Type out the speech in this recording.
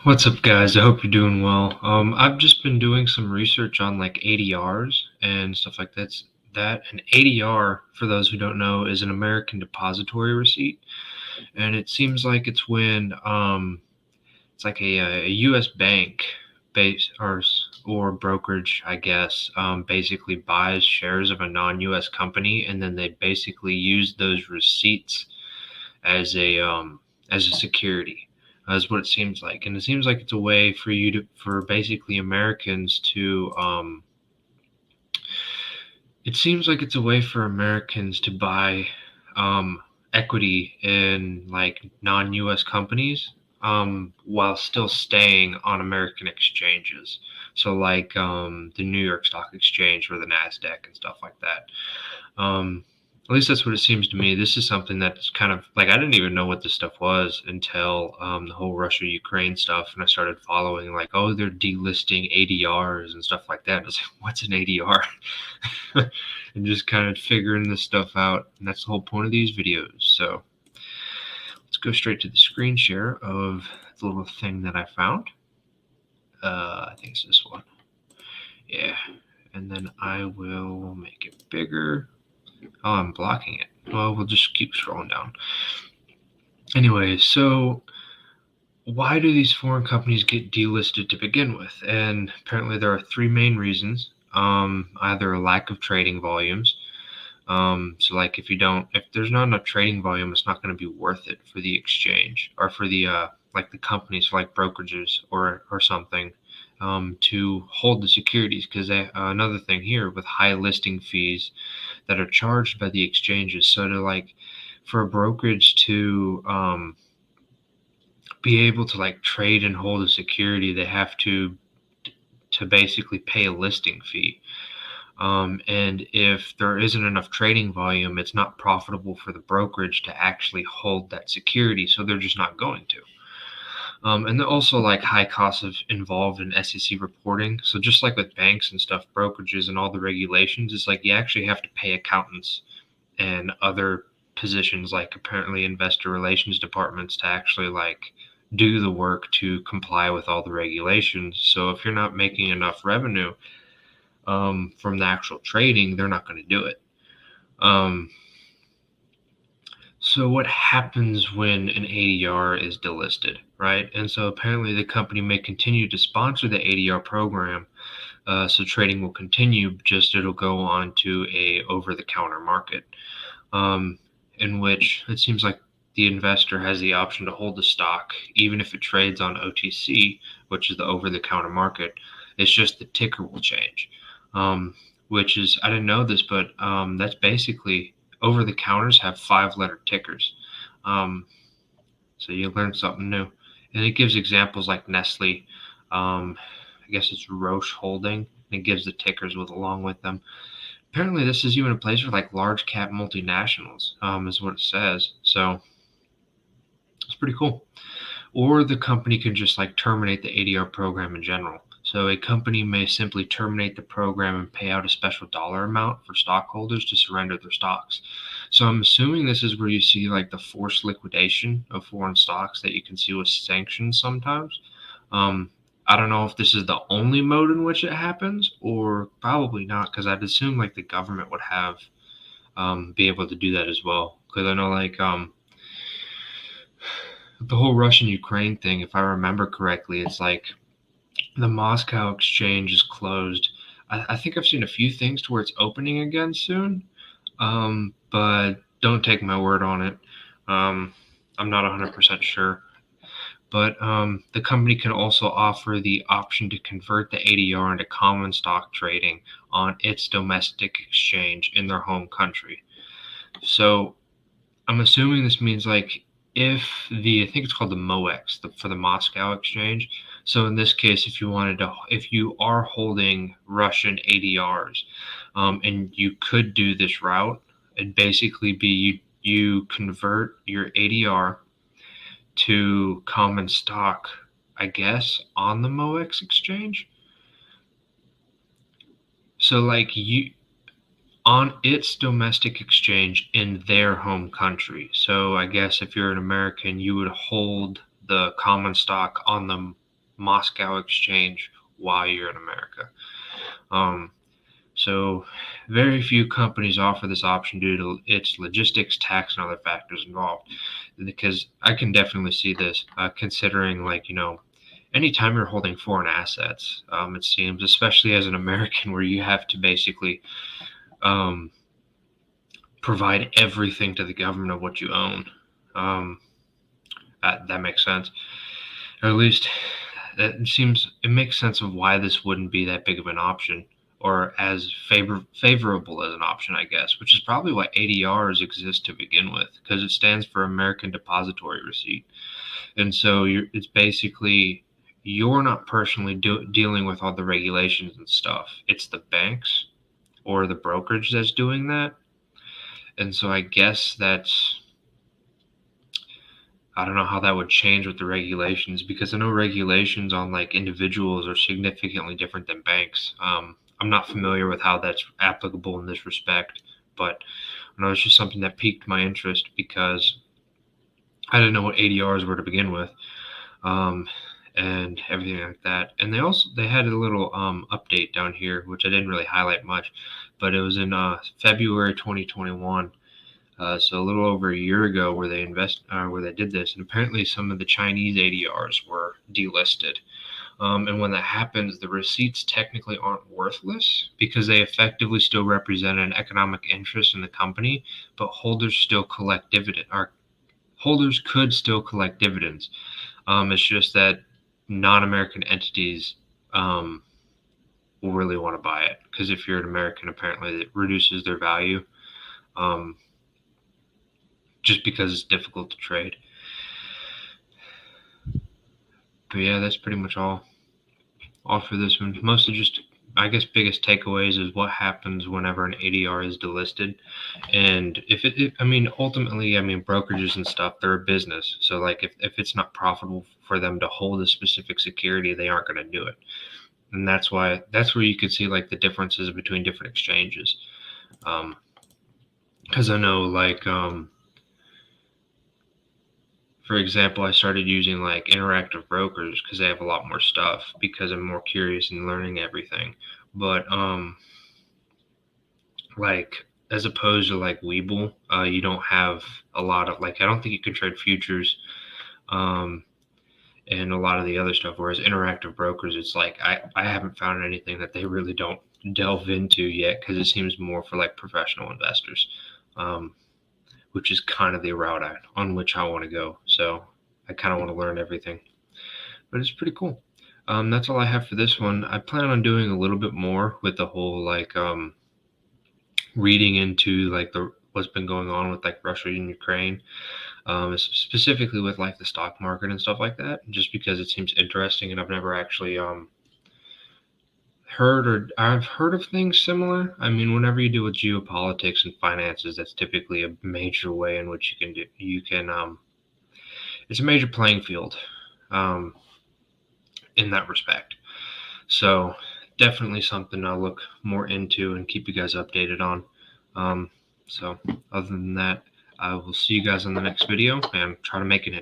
What's up, guys? I hope you're doing well. I've just been doing some research on like ADRs and stuff like that. An ADR, for those who don't know, is an American Depository Receipt, and it seems like it's when it's like a U.S. bank base or brokerage, I guess, basically buys shares of a non-U.S. company, and then they basically use those receipts as a security. That's what it seems like, and it seems like it's a way for basically Americans to it seems like it's a way for Americans to buy equity in like non-U.S. companies while still staying on American exchanges. So like the New York Stock Exchange or the Nasdaq and stuff like that. At least that's what it seems to me. This is something that's kind of like I didn't even know what this stuff was until the whole Russia-Ukraine stuff, and I started following like, oh, they're delisting ADRs and stuff like that. I was like, what's an ADR? And just kind of figuring this stuff out, and that's the whole point of these videos. So let's go straight to the screen share of the little thing that I found. I think it's this one. Yeah, and then I will make it bigger. Oh, I'm blocking it. Well, we'll just keep scrolling down. Anyway, so why do these foreign companies get delisted to begin with? And apparently there are three main reasons. Either a lack of trading volumes. So like if there's not enough trading volume, it's not going to be worth it for the exchange or for the like the companies like brokerages or something to hold the securities, because another thing here with high listing fees that are charged by the exchanges. So to like for a brokerage to be able to like trade and hold a security, they have to basically pay a listing fee. And if there isn't enough trading volume, it's not profitable for the brokerage to actually hold that security, so they're just not going to. And also like high costs involved in SEC reporting. So just like with banks and stuff, brokerages and all the regulations, it's like you actually have to pay accountants and other positions like apparently investor relations departments to actually like do the work to comply with all the regulations. So if you're not making enough revenue from the actual trading, they're not going to do it. So what happens when an ADR is delisted, right? And so apparently the company may continue to sponsor the ADR program, so trading will continue, just it'll go on to a over-the-counter market, in which it seems like the investor has the option to hold the stock, even if it trades on OTC, which is the over-the-counter market. It's just the ticker will change, which is, I didn't know this, but that's basically over-the-counters have 5-letter tickers. So you learn something new. And it gives examples like Nestle. I guess it's Roche Holding. And it gives the tickers along with them. Apparently, this is even a place for like large cap multinationals, is what it says. So it's pretty cool. Or the company can just like terminate the ADR program in general. So a company may simply terminate the program and pay out a special dollar amount for stockholders to surrender their stocks. So I'm assuming this is where you see like the forced liquidation of foreign stocks that you can see with sanctions sometimes. I don't know if this is the only mode in which it happens, or probably not, because I'd assume like the government would have be able to do that as well. Because I know like the whole Russian-Ukraine thing, if I remember correctly, it's like the Moscow exchange is closed. I think I've seen a few things to where it's opening again soon, but don't take my word on it. I'm not 100% sure. But the company can also offer the option to convert the ADR into common stock trading on its domestic exchange in their home country. So I'm assuming this means like I think it's called the MOEX for the Moscow exchange. So in this case, if you are holding Russian ADRs, and you could do this route, it'd basically be you convert your ADR to common stock, I guess, on the MOEX exchange. So like you on its domestic exchange in their home country. So I guess if you're an American, you would hold the common stock on the Moscow exchange while you're in America. So very few companies offer this option due to its logistics, tax, and other factors involved. Because I can definitely see this, considering anytime you're holding foreign assets, it seems, especially as an American, where you have to basically provide everything to the government of what you own. That makes sense. Or at least it makes sense of why this wouldn't be that big of an option, or as favorable as an option, I guess, which is probably why ADRs exist to begin with, because it stands for American Depository Receipt. And so it's basically, you're not personally dealing with all the regulations and stuff. It's the banks or the brokerage that's doing that. And so I guess I don't know how that would change with the regulations, because I know regulations on like individuals are significantly different than banks. I'm not familiar with how that's applicable in this respect, but it's just something that piqued my interest because I didn't know what ADRs were to begin with, and everything like that. And they had a little update down here, which I didn't really highlight much, but it was in February 2021. So a little over a year ago, where they did this, and apparently some of the Chinese ADRs were delisted. And when that happens, the receipts technically aren't worthless because they effectively still represent an economic interest in the company, but holders still collect dividend, or holders could still collect dividends. It's just that non-American entities will really want to buy it, because if you're an American, apparently it reduces their value. Just because it's difficult to trade. But yeah, that's pretty much all for this one. Mostly just, I guess, biggest takeaways is what happens whenever an ADR is delisted. And ultimately, brokerages and stuff, they're a business. So like if it's not profitable for them to hold a specific security, they aren't going to do it. And that's where you could see like the differences between different exchanges. Because I know for example, I started using like Interactive Brokers because they have a lot more stuff, because I'm more curious in learning everything. But as opposed to like Webull, you don't have a lot of I don't think you can trade futures, and a lot of the other stuff. Whereas Interactive Brokers, it's like I haven't found anything that they really don't delve into yet, because it seems more for like professional investors. Which is kind of the route on which I want to go. So I kind of want to learn everything, but it's pretty cool. That's all I have for this one. I plan on doing a little bit more with the whole reading into what's been going on with Russia and Ukraine, specifically with the stock market and stuff like that, just because it seems interesting, and I've never actually I've heard of things similar. Whenever you deal with geopolitics and finances, that's typically a major way in which it's a major playing field, in that respect. So definitely something I'll look more into and keep you guys updated on. So other than that, I will see you guys on the next video, and try to make it